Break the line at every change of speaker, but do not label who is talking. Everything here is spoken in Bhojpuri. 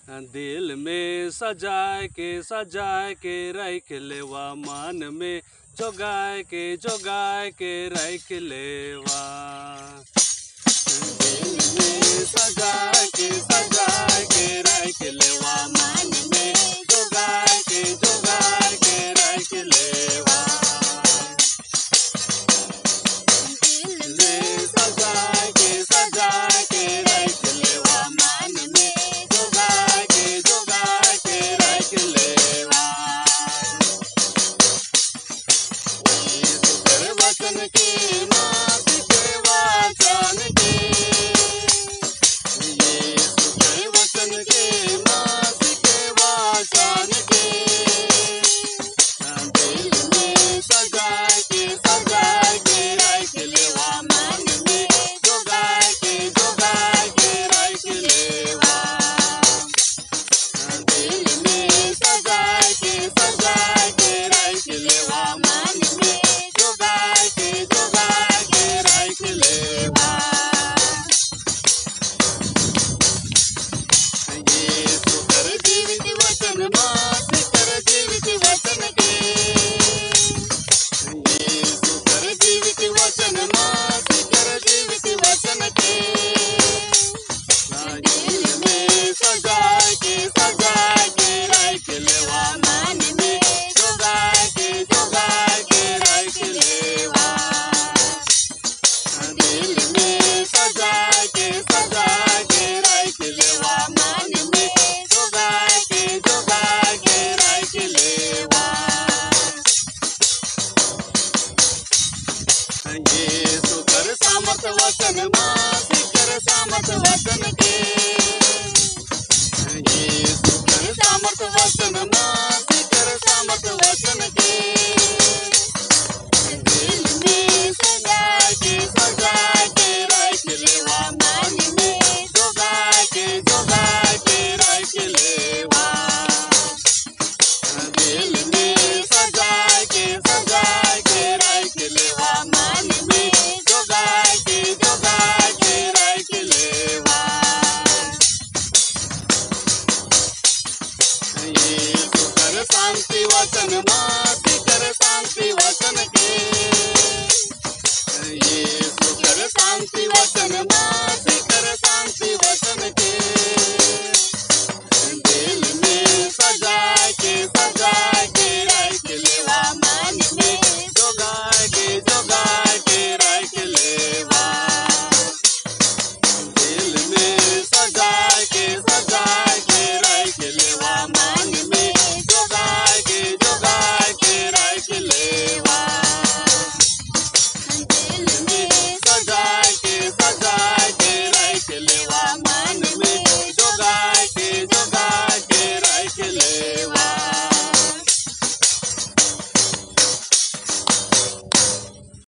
दिल में सजाए के रख लेवा, मान में जोगाए के रख लेवा। दिल में सजाए के रख लेवा, मान में जोगाए के रख लेवा। दिल में सजाए के रख लेवा, मान में जोगाए के रख लेवा। यीशु कर वचन के मात के वाचन के, यीशु कर वचन के मात के वाचन के। दिल में सजाए के रख लेवा, मान में जोगाए के रख लेवा। दिल में सजाए के रख लेवा, मान में जोगाए के रख लेवा। यीशु कर जीवित वचन मात कर जीवित वचन के, यीशु कर जीवित वचन मात कर जीवित वचन के। दिल में सजाए के रख लेवा, मान में जोगाए के रख लेवा। दिल में सजाए के रख लेवा, मान में जोगाए के रख लेवा। यीशु कर सामर्थ वचन मात कर सामर्थ वचन के, यीशु कर सामर्थ वचन